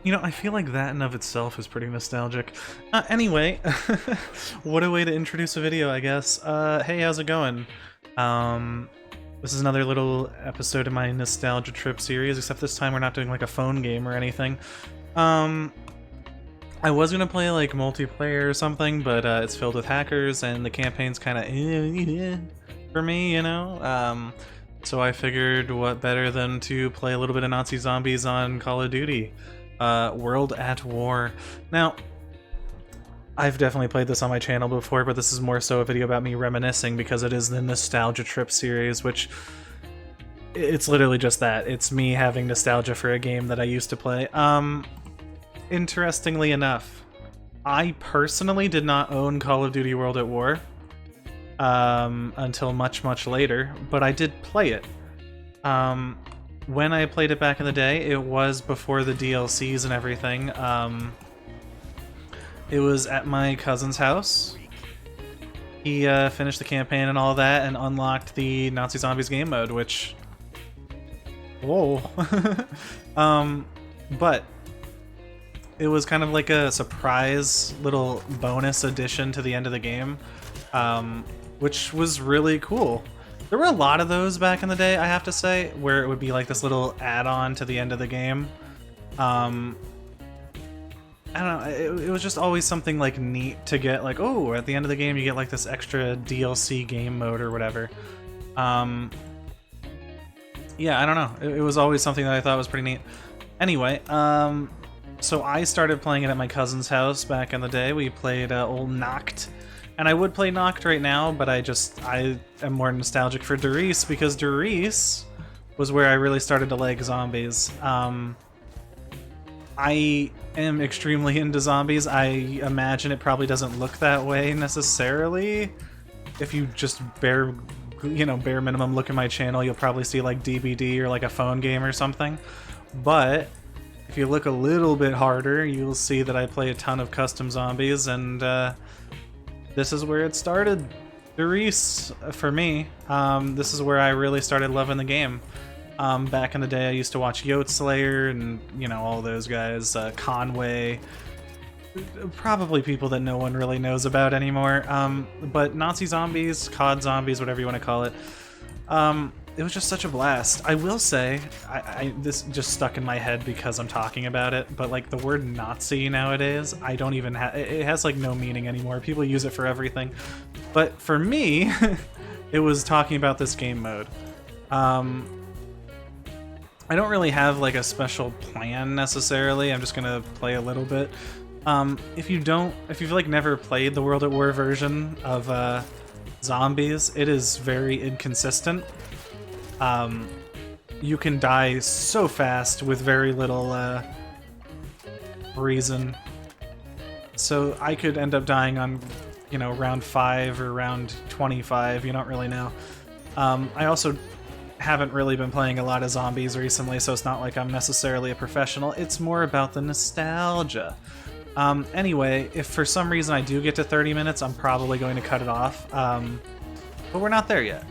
You know, I feel like that in of itself is pretty nostalgic. Anyway, what a way to introduce a video, I guess. Hey, how's it going? Um, this is another little episode of my nostalgia trip series, except this time we're not doing like a phone game or anything. Um, I was gonna play like multiplayer or something, but it's filled with hackers and the campaign's kind of for me, you know? So I figured what better than to play a little bit of Nazi zombies on Call of Duty. World at War. Now, I've definitely played this on my channel before, but this is more so a video about me reminiscing because it is the Nostalgia Trip series, which it's literally just that. It's me having nostalgia for a game that I used to play. Interestingly enough, I personally did not own Call of Duty World at War until much, much later, but I did play it. When I played it back in the day, it was before the DLCs and everything. It was at my cousin's house. He finished the campaign and all that and unlocked the Nazi Zombies game mode, which... Whoa. But it was kind of like a surprise little bonus addition to the end of the game, which was really cool. There were a lot of those back in the day, I have to say, where it would be like this little add-on to the end of the game. I don't know, it was just always something like neat to get, like, oh, at the end of the game you get like this extra DLC game mode or whatever. Yeah, I don't know, it was always something that I thought was pretty neat. Anyway, so I started playing it at my cousin's house back in the day. We played old Nacht. And I would play Nacht right now, but I am more nostalgic for Der Riese because Der Riese was where I really started to like zombies. I am extremely into zombies. I imagine it probably doesn't look that way necessarily. If you just bare minimum look at my channel, you'll probably see like DBD or like a phone game or something. But if you look a little bit harder, you'll see that I play a ton of custom zombies, and this is where it started. Der Riese, for me, this is where I really started loving the game. Back in the day, I used to watch Yote Slayer and, you know, all those guys, Conway, probably people that no one really knows about anymore. But Nazi zombies, COD zombies, whatever you want to call it, it was just such a blast. I will say, this just stuck in my head because I'm talking about it, but like the word Nazi nowadays, I don't even have, it has like no meaning anymore. People use it for everything. But for me, it was talking about this game mode. I don't really have like a special plan necessarily. I'm just gonna play a little bit. If you've like never played the World at War version of zombies, it is very inconsistent. You can die so fast with very little reason. So I could end up dying on, you know, round 5 or round 25, you don't really know. I also haven't really been playing a lot of zombies recently, so it's not like I'm necessarily a professional. It's more about the nostalgia. Anyway, if for some reason I do get to 30 minutes, I'm probably going to cut it off. But we're not there yet.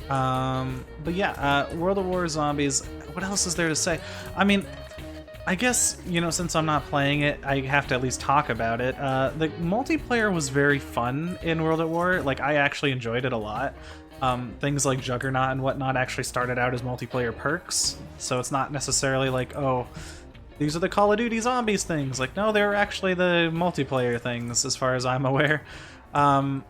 But yeah, World at War Zombies, what else is there to say? I mean, I guess, you know, since I'm not playing it, I have to at least talk about it. The multiplayer was very fun in World at War. Like, I actually enjoyed it a lot. Things like Juggernaut and whatnot actually started out as multiplayer perks, so it's not necessarily like, oh, these are the Call of Duty Zombies things. Like, no, they're actually the multiplayer things, as far as I'm aware. Yeah,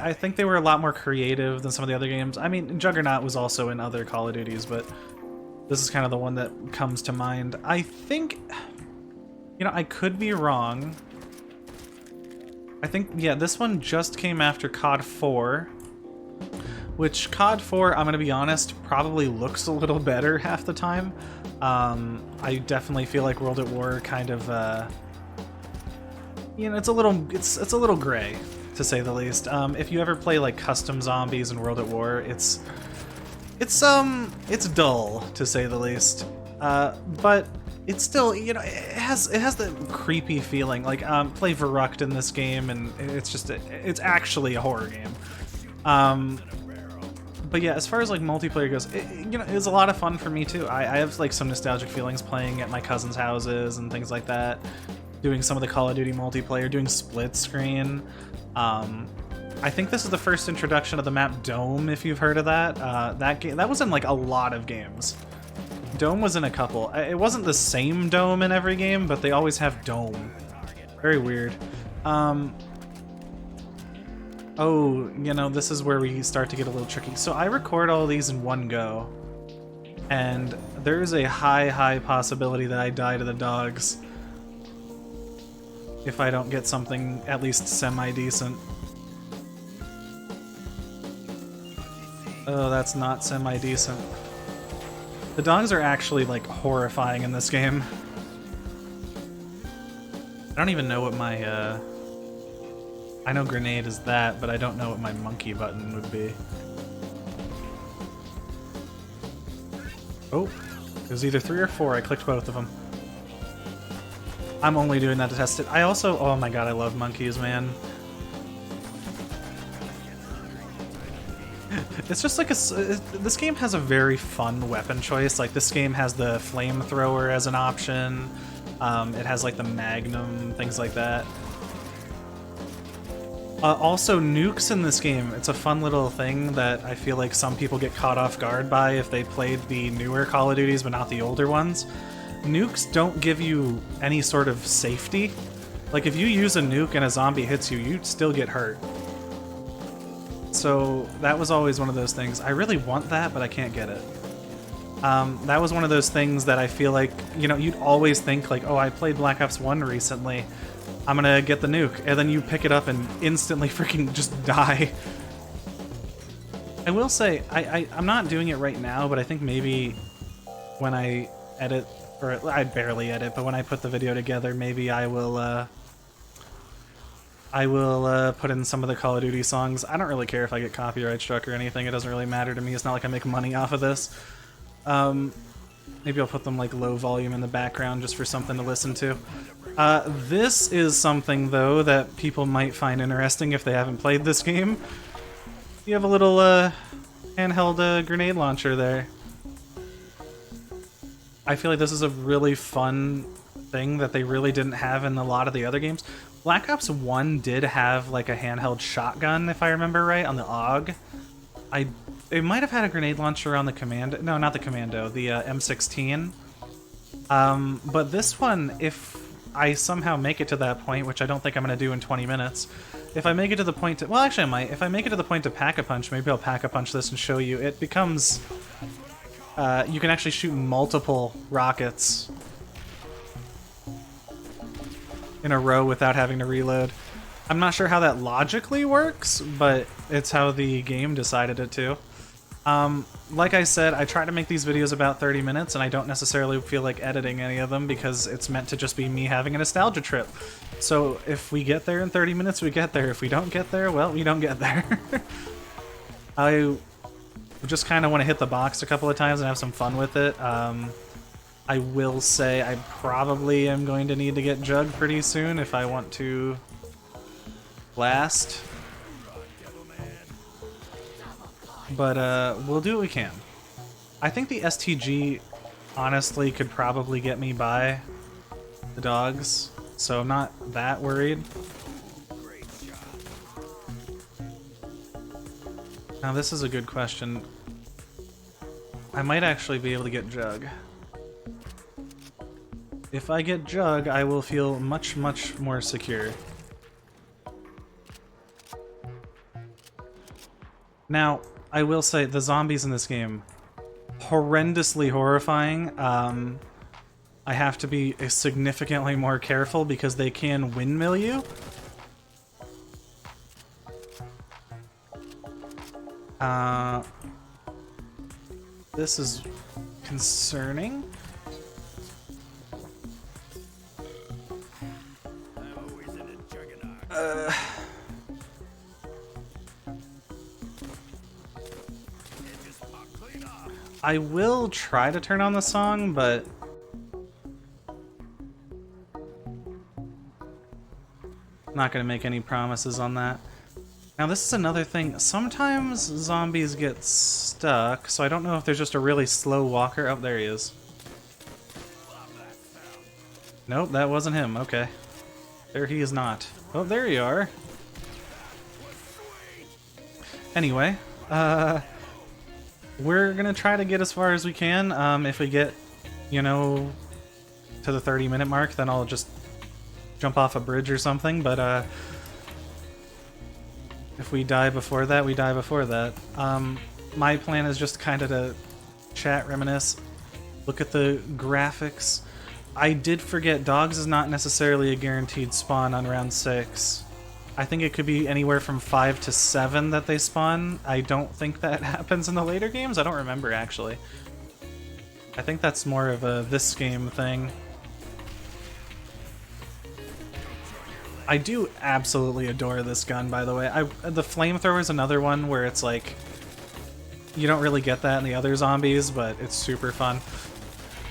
I think they were a lot more creative than some of the other games. I mean, Juggernaut was also in other Call of Duties, but this is kind of the one that comes to mind. I think, you know, I could be wrong. I think, yeah, this one just came after COD 4, which COD 4, I'm gonna be honest, probably looks a little better half the time. I definitely feel like World at War kind of, you know, it's a little gray, to say the least. If you ever play like custom zombies in World at War, it's dull, to say the least. But it's still, you know, it has the creepy feeling. Like, play Verrückt in this game, and it's actually a horror game. But yeah, as far as like multiplayer goes, it was a lot of fun for me too. I have like some nostalgic feelings playing at my cousin's houses and things like that, doing some of the Call of Duty multiplayer, doing split screen. I think this is the first introduction of the map Dome, if you've heard of that. That was in like a lot of games. Dome was in a couple. It wasn't the same Dome in every game, but they always have Dome. Very weird. Oh, this is where we start to get a little tricky. So I record all these in one go, and there's a high possibility that I die to the dogs if I don't get something at least semi-decent. Oh, that's not semi-decent. The dogs are actually, like, horrifying in this game. I don't even know what my, I know grenade is that, but I don't know what my monkey button would be. Oh, it was either 3 or 4. I clicked both of them. I'm only doing that to test it. I also, oh my god, I love monkeys, man. It's just like this game has a very fun weapon choice. Like, this game has the flamethrower as an option. It has like the Magnum, things like that. Also, nukes in this game. It's a fun little thing that I feel like some people get caught off guard by if they played the newer Call of Duties but not the older ones. Nukes don't give you any sort of safety. Like, if you use a nuke and a zombie hits you, you'd still get hurt. So that was always one of those things. I really want that, but I can't get it. That was one of those things that I feel like, you'd always think like, oh, I played Black Ops 1 recently. I'm gonna get the nuke. And then you pick it up and instantly freaking just die. I will say, I'm not doing it right now, but I think maybe when I edit, or I barely edit, but when I put the video together, maybe I will put in some of the Call of Duty songs. I don't really care if I get copyright struck or anything. It doesn't really matter to me. It's not like I make money off of this. Maybe I'll put them like low volume in the background just for something to listen to. This is something, though, that people might find interesting if they haven't played this game. You have a little handheld grenade launcher there. I feel like this is a really fun thing that they really didn't have in a lot of the other games. Black Ops 1 did have like a handheld shotgun, if I remember right, on the AUG. It might have had a grenade launcher on the Commando. No, not the Commando, the M16. But this one, if I somehow make it to that point, which I don't think I'm going to do in 20 minutes, if I make it to the point to... Well, actually I might. If I make it to the point to Pack-a-Punch, maybe I'll Pack-a-Punch this and show you. It becomes... you can actually shoot multiple rockets in a row without having to reload. I'm not sure how that logically works, but it's how the game decided it to. Like I said, I try to make these videos about 30 minutes, and I don't necessarily feel like editing any of them because it's meant to just be me having a nostalgia trip. So if we get there in 30 minutes, we get there. If we don't get there, well, we don't get there. I just kind of want to hit the box a couple of times and have some fun with it. I will say I probably am going to need to get Jug pretty soon if I want to last. But we'll do what we can. I think the STG honestly could probably get me by the dogs, so I'm not that worried. Now this is a good question. I might actually be able to get Jug. If I get Jug, I will feel much, much more secure. Now, I will say, the zombies in this game, horrendously horrifying. I have to be significantly more careful because they can windmill you. This is concerning. I will try to turn on the song, but I'm not going to make any promises on that. Now this is another thing. Sometimes zombies get stuck, so I don't know if there's just a really slow walker. Oh, there he is. Nope, that wasn't him. Okay. There he is not. Oh, there you are. Anyway, we're gonna try to get as far as we can. If we get, you know, to the 30-minute mark, then I'll just jump off a bridge or something, but if we die before that, we die before that. My plan is just kind of to chat, reminisce, look at the graphics. I did forget, dogs is not necessarily a guaranteed spawn on round 6. I think it could be anywhere from 5 to 7 that they spawn. I don't think that happens in the later games. I don't remember, actually. I think that's more of a this game thing. I do absolutely adore this gun, by the way. The flamethrower is another one where it's like, you don't really get that in the other zombies, but it's super fun.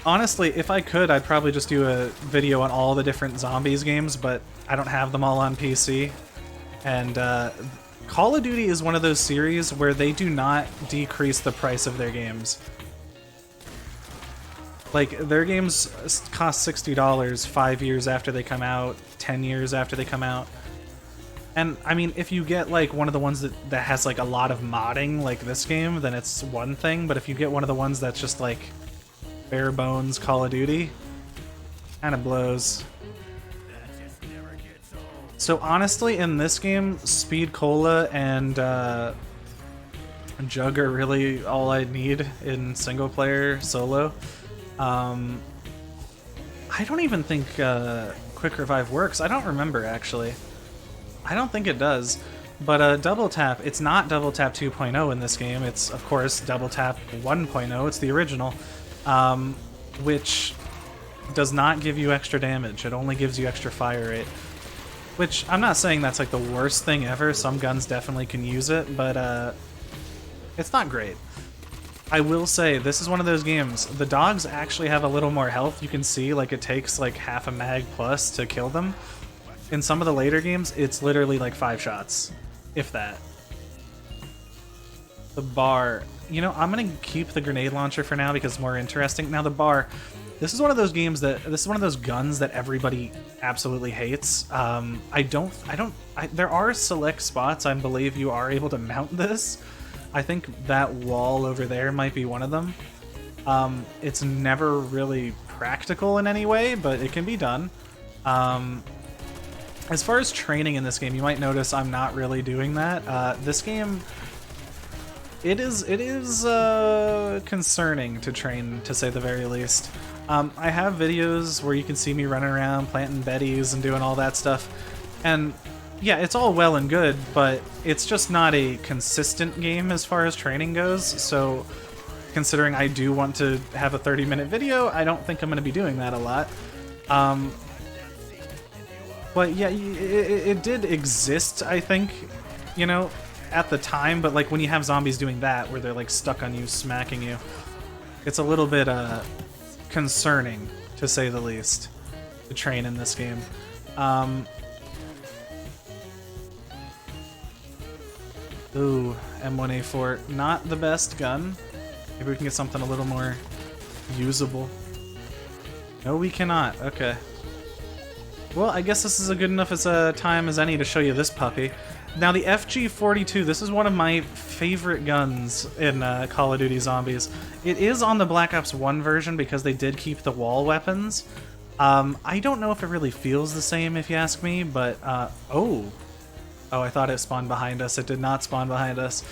Honestly, if I could, I'd probably just do a video on all the different zombies games, but I don't have them all on PC. And Call of Duty is one of those series where they do not decrease the price of their games. Like, their games cost $60 5 years after they come out, 10 years after they come out. And, I mean, if you get, like, one of the ones that has, like, a lot of modding, like this game, then it's one thing. But if you get one of the ones that's just, like, bare bones Call of Duty, kind of blows. So, honestly, in this game, Speed Cola and Jug are really all I need in single-player solo. I don't even think Quick Revive works. I don't remember, actually. I don't think it does. But Double Tap, it's not Double Tap 2.0 in this game. It's, of course, Double Tap 1.0. It's the original, which does not give you extra damage. It only gives you extra fire rate. Which, I'm not saying that's like the worst thing ever. Some guns definitely can use it, but it's not great. I will say, this is one of those games, the dogs actually have a little more health. You can see, like, it takes, like, half a mag plus to kill them. In some of the later games, it's literally, like, 5 shots, if that. The bar. You know, I'm gonna keep the grenade launcher for now because it's more interesting. Now, the bar, this is one of those games that, this is one of those guns that everybody absolutely hates. There are select spots I believe you are able to mount this. I think that wall over there might be one of them. It's never really practical in any way, but it can be done. As far as training in this game, you might notice I'm not really doing that. This game, it is concerning to train, to say the very least. I have videos where you can see me running around planting betties and doing all that stuff, and yeah, it's all well and good, but it's just not a consistent game as far as training goes, so considering I do want to have a 30-minute video, I don't think I'm going to be doing that a lot. But yeah, it did exist, I think, you know, at the time, but like when you have zombies doing that, where they're like stuck on you, smacking you, it's a little bit concerning, to say the least, to train in this game. Ooh, M1A4, not the best gun. Maybe we can get something a little more usable. No, we cannot. Okay. Well, I guess this is a good enough as a time as any to show you this puppy. Now, the FG42, this is one of my favorite guns in Call of Duty Zombies. It is on the Black Ops 1 version because they did keep the wall weapons. I don't know if it really feels the same, if you ask me, but, oh, I thought it spawned behind us. It did not spawn behind us.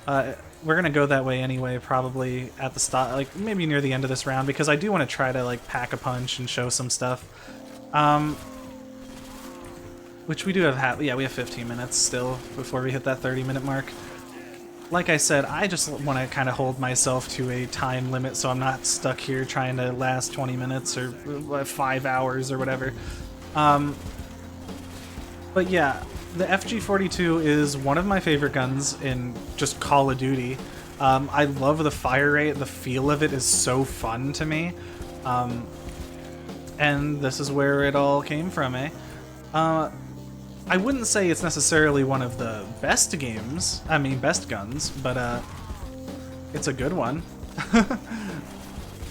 We're gonna go that way anyway, probably at the start, like maybe near the end of this round, because I do want to try to like pack a punch and show some stuff. Which we do have, yeah, we have 15 minutes still before we hit that 30-minute mark. Like I said, I just want to kind of hold myself to a time limit so I'm not stuck here trying to last 20 minutes or 5 hours or whatever. But yeah, the FG42 is one of my favorite guns in just Call of Duty. I love the fire rate, the feel of it is so fun to me. And this is where it all came from, eh? I wouldn't say it's necessarily one of the best games, I mean best guns, but it's a good one.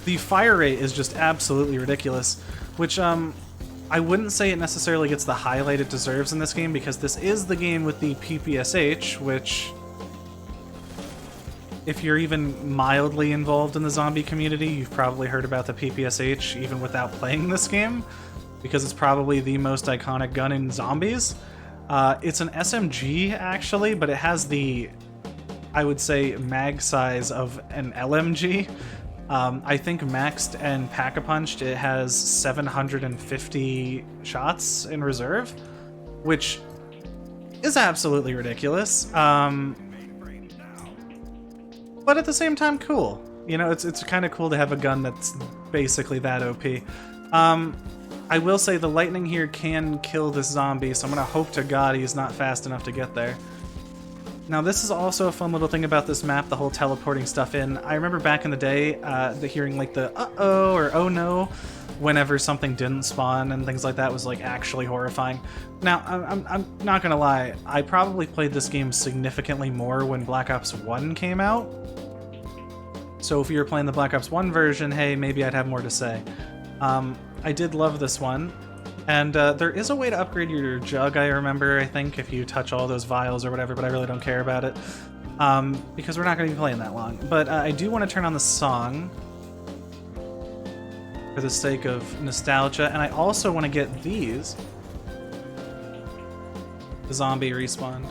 The fire rate is just absolutely ridiculous, which I wouldn't say it necessarily gets the highlight it deserves in this game, because this is the game with the PPSH, which, if you're even mildly involved in the zombie community, you've probably heard about the PPSH even without playing this game, because it's probably the most iconic gun in zombies. It's an SMG, actually, but it has the, I would say, mag size of an LMG. I think maxed and pack-a-punched, it has 750 shots in reserve, which is absolutely ridiculous. But at the same time, cool. You know, it's kind of cool to have a gun that's basically that OP. I will say the lightning here can kill this zombie, so I'm gonna hope to God he's not fast enough to get there. Now, this is also a fun little thing about this map, the whole teleporting stuff in. I remember back in the day, hearing like the uh-oh or oh no whenever something didn't spawn and things like that was like actually horrifying. Now, I'm not gonna lie, I probably played this game significantly more when Black Ops 1 came out. So if you were playing the Black Ops 1 version, hey, maybe I'd have more to say. I did love this one. And there is a way to upgrade your jug, I remember, I think, if you touch all those vials or whatever, but I really don't care about it. Because we're not going to be playing that long. But I do want to turn on the song for the sake of nostalgia, and I also want to get these. The zombie respawn.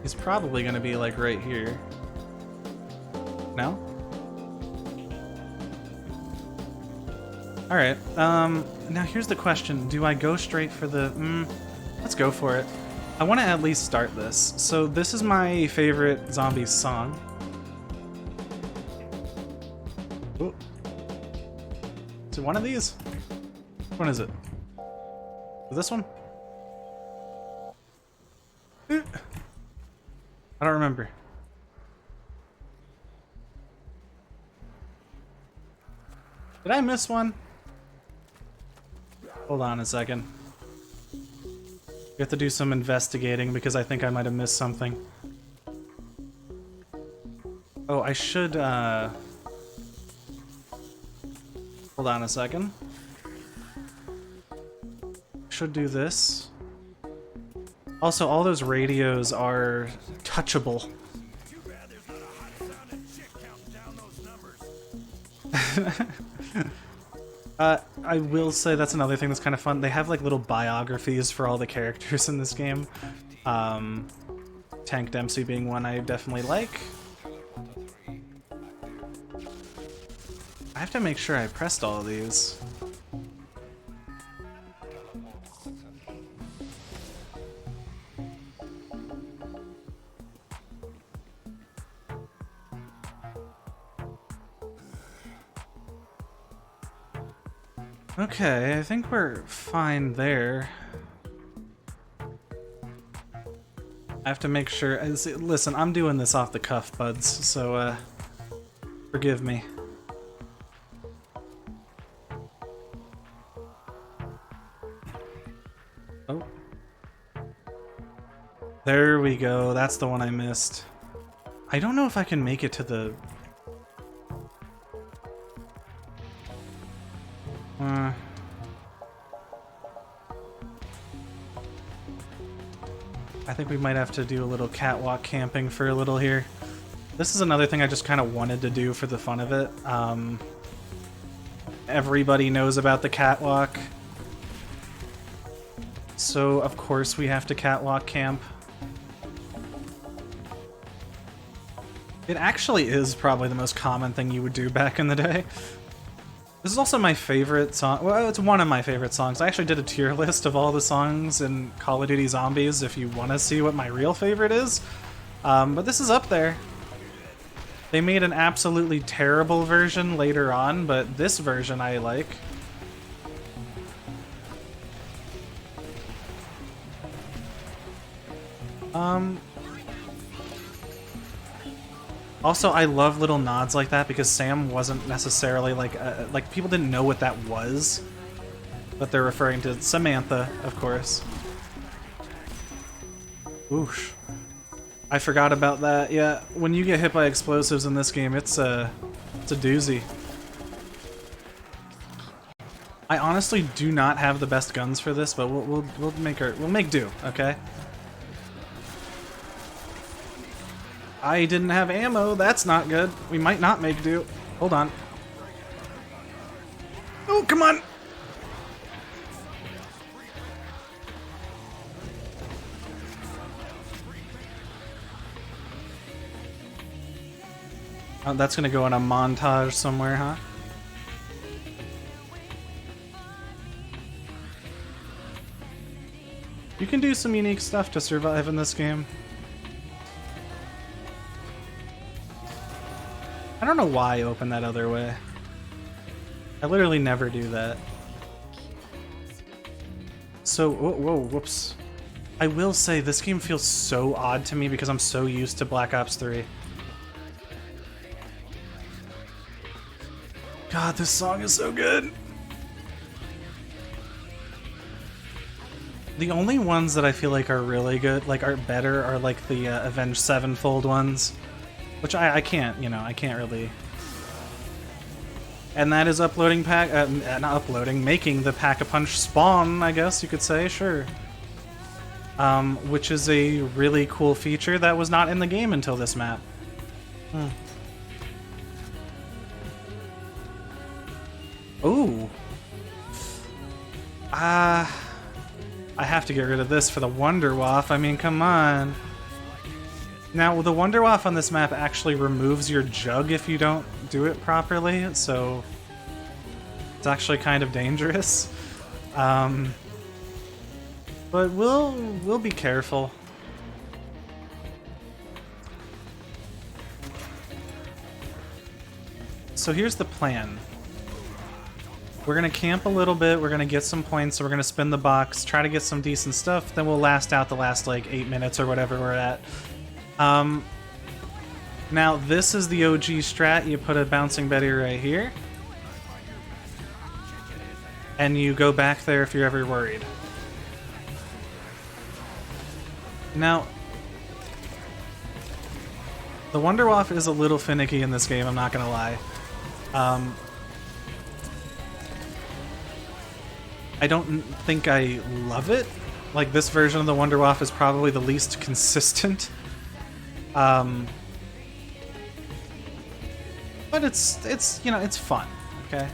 He's probably going to be, like, right here. No? Alright, now here's the question. Do I go straight for the... let's go for it. I want to at least start this. So this is my favorite Zombies song. Ooh. Is it one of these? Which one is it? Is this one? I don't remember. Did I miss one? Hold on a second. We have to do some investigating because I think I might have missed something. Oh, I should, hold on a second. Should do this. Also, all those radios are touchable. I will say that's another thing that's kind of fun. They have like little biographies for all the characters in this game. Tank Dempsey being one I definitely like. I have to make sure I pressed all of these. Okay, I think we're fine there. I have to make sure... Listen, I'm doing this off the cuff, buds, so, forgive me. Oh. There we go, that's the one I missed. I don't know if I can make it to the... I think we might have to do a little catwalk camping for a little here. This is another thing I just kind of wanted to do for the fun of it. Everybody knows about the catwalk. So, of course, we have to catwalk camp. It actually is probably the most common thing you would do back in the day. This is also my favorite song. Well, it's one of my favorite songs. I actually did a tier list of all the songs in Call of Duty Zombies if you want to see what my real favorite is. But this is up there. They made an absolutely terrible version later on, but this version I like. Also, I love little nods like that because Sam wasn't necessarily like people didn't know what that was But they're referring to Samantha, of course. Oosh. I forgot about that. Yeah, when you get hit by explosives in this game, it's a doozy. I honestly do not have the best guns for this, but we'll make do, okay? I didn't have ammo. That's not good. We might not make do. Hold on. Oh, come on. Oh, that's gonna go in a montage somewhere, huh? You can do some unique stuff to survive in this game. I don't know why I opened that other way. I literally never do that. So, whoa, whoops. I will say, this game feels so odd to me because I'm so used to Black Ops 3. God, this song is so good! The only ones that I feel like are really good, like are better, are like the Avenged Sevenfold ones. Which I can't, you know, I can't really... And that is uploading not uploading, making the Pack-a-Punch spawn, I guess you could say, sure. Which is a really cool feature that was not in the game until this map. Ooh. I have to get rid of this for the Wunderwaffe, I mean, come on. Now, the Wunderwaffe on this map actually removes your jug if you don't do it properly, so it's actually kind of dangerous. But we'll be careful. So here's the plan. We're gonna camp a little bit, we're gonna get some points, so we're gonna spin the box, try to get some decent stuff, then we'll last out the last like 8 minutes or whatever we're at. Now this is the OG strat. You put a bouncing Betty right here, and you go back there if you're ever worried. Now, the Wunderwaffe is a little finicky in this game, I'm not gonna lie. I don't think I love it. Like, this version of the Wunderwaffe is probably the least consistent. But it's you know, it's fun, okay?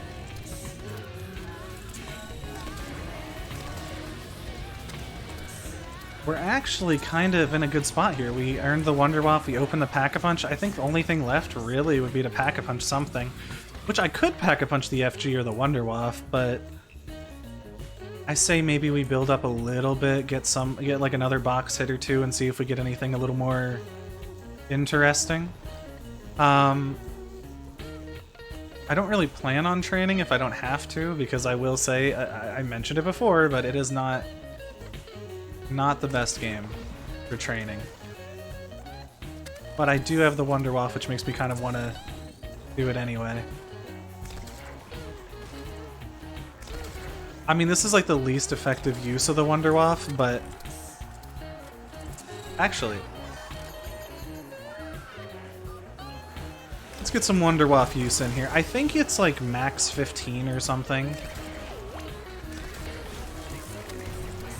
We're actually kind of in a good spot here. We earned the Wunderwaffe, we opened the Pack-a-Punch. I think the only thing left really would be to Pack-a-Punch something. Which I could Pack-a-Punch the FG or the Wunderwaffe, but I say maybe we build up a little bit, get like another box hit or two and see if we get anything a little more interesting. I don't really plan on training if I don't have to, because I will say, I mentioned it before, but it is not the best game for training. But I do have the Wunderwaffe, which makes me kind of want to do it anyway. I mean, this is like the least effective use of the Wunderwaffe, but actually, let's get some Wunderwaffe use in here. I think it's like max 15 or something.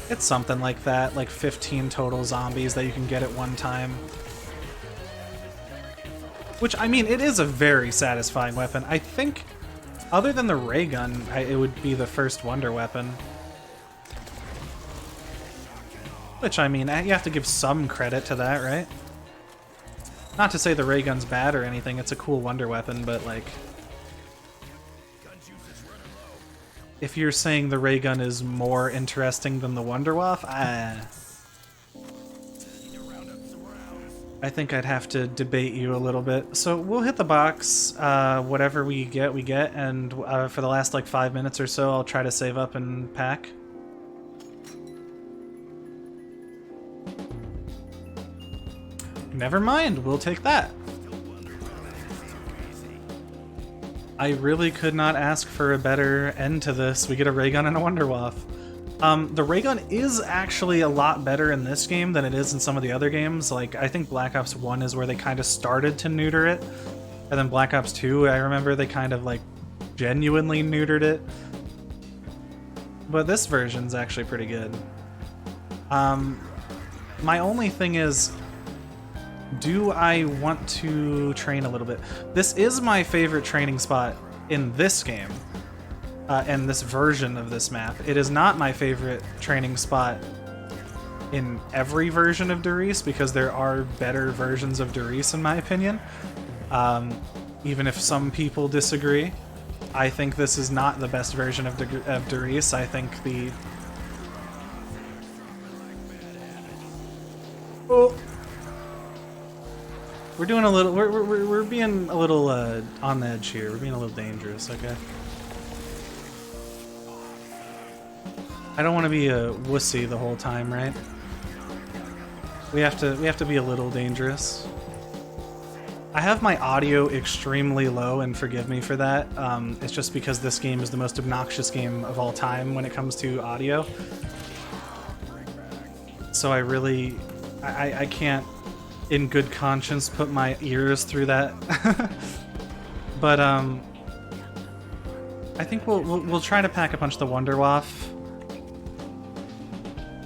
It's something like that, like 15 total zombies that you can get at one time. Which, I mean, it is a very satisfying weapon. I think, other than the ray gun, it would be the first Wonder weapon. Which, I mean, you have to give some credit to that, right? Not to say the ray gun's bad or anything, it's a cool Wonder weapon, but like, if you're saying the ray gun is more interesting than the Wunderwaffe, I think I'd have to debate you a little bit. So we'll hit the box, whatever we get, and for the last like 5 minutes or so, I'll try to save up and pack. Never mind, we'll take that. I really could not ask for a better end to this. We get a ray gun and a Wonder Waff. The ray gun is actually a lot better in this game than it is in some of the other games. Like, I think Black Ops 1 is where they kind of started to neuter it. And then Black Ops 2, I remember they kind of, like, genuinely neutered it. But this version's actually pretty good. My only thing is, do I want to train a little bit? This is my favorite training spot in this game. And this version of this map. It is not my favorite training spot in every version of Der Riese, because there are better versions of Der Riese in my opinion. Even if some people disagree, I think this is not the best version of Der Riese. I think the... Oh! We're doing a little... We're being a little on the edge here. We're being a little dangerous, okay? I don't want to be a wussy the whole time, right? We have to be a little dangerous. I have my audio extremely low, and forgive me for that. It's just because this game is the most obnoxious game of all time when it comes to audio. So I really... I can't, in good conscience, put my ears through that. But, I think we'll try to pack a punch the Wonder Waff.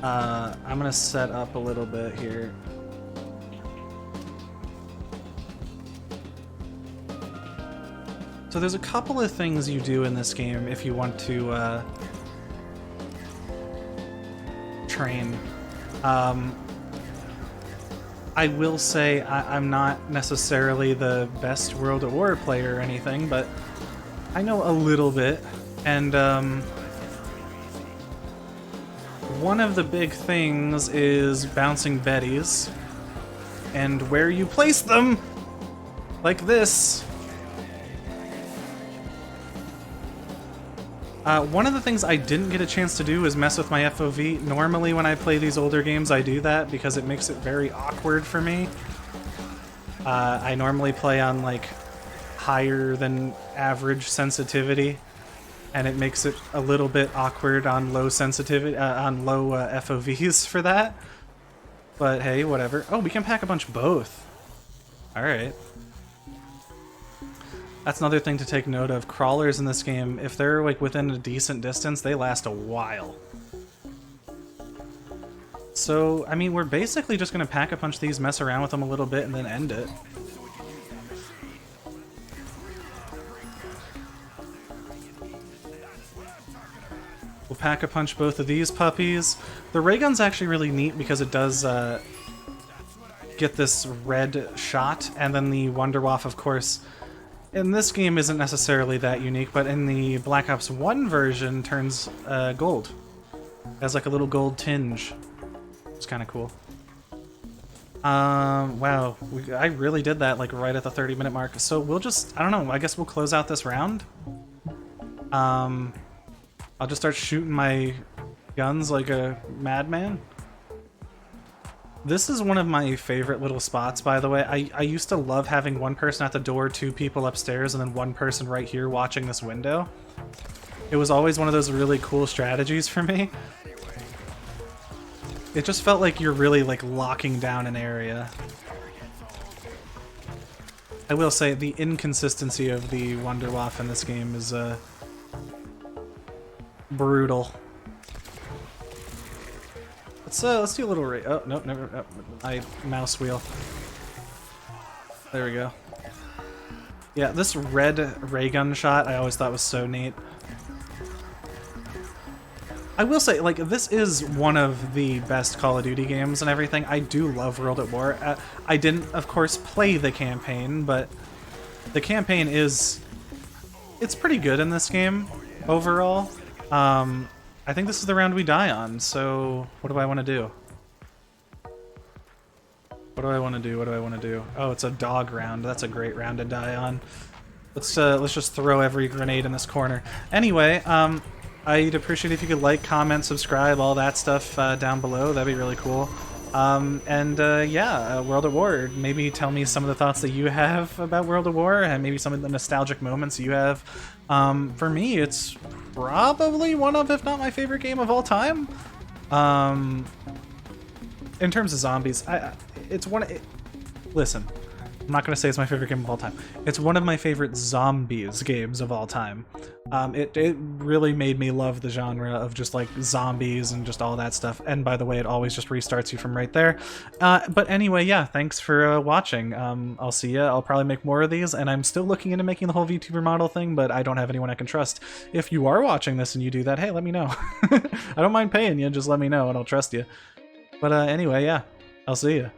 I'm gonna set up a little bit here. So there's a couple of things you do in this game if you want to train. I will say I'm not necessarily the best World at War player or anything, but I know a little bit, and one of the big things is bouncing Bettys, and where you place them, like this. One of the things I didn't get a chance to do is mess with my FOV. Normally when I play these older games I do that because it makes it very awkward for me. I normally play on like higher than average sensitivity, and it makes it a little bit awkward on low sensitivity, on low FOVs for that. But hey, whatever. Oh, we can pack a bunch both. Alright. That's another thing to take note of. Crawlers in this game, if they're like within a decent distance, they last a while. So, I mean, we're basically just gonna pack a punch these, mess around with them a little bit, and then end it. We'll pack a punch both of these puppies. The ray gun's actually really neat because it does get this red shot, and then the Wonder Waff, of course, in this game isn't necessarily that unique, but in the Black Ops 1 version turns gold. It has like a little gold tinge. It's kind of cool. Wow, I really did that like right at the 30-minute mark. So we'll just, I don't know, I guess we'll close out this round. I'll just start shooting my guns like a madman. This is one of my favorite little spots, by the way. I used to love having one person at the door, two people upstairs, and then one person right here watching this window. It was always one of those really cool strategies for me. It just felt like you're really like locking down an area. I will say the inconsistency of the Wonder Waff in this game is brutal. Let's do a little oh, nope, never, oh, I mouse wheel. There we go. Yeah, this red ray gun shot I always thought was so neat. I will say, like, this is one of the best Call of Duty games and everything. I do love World at War. I didn't, of course, play the campaign, but the campaign is... it's pretty good in this game, overall. I think this is the round we die on, so what do I want to do? What do I want to do? What do I want to do? Oh, it's a dog round. That's a great round to die on. Let's just throw every grenade in this corner. Anyway, I'd appreciate if you could like, comment, subscribe, all that stuff down below. That'd be really cool. Yeah, World at War. Maybe tell me some of the thoughts that you have about World at War, and maybe some of the nostalgic moments you have. For me, it's probably one of, if not my favorite game of all time. In terms of zombies, it's one. Listen, I'm not gonna say it's my favorite game of all time. It's one of my favorite zombies games of all time. It really made me love the genre of just like zombies and just all that stuff. And by the way, it always just restarts you from right there. But anyway, yeah, thanks for watching. I'll see ya. I'll probably make more of these, and I'm still looking into making the whole VTuber model thing, but I don't have anyone I can trust. If you are watching this and you do that, hey, let me know. I don't mind paying you, just let me know and I'll trust you. But anyway, yeah, I'll see ya.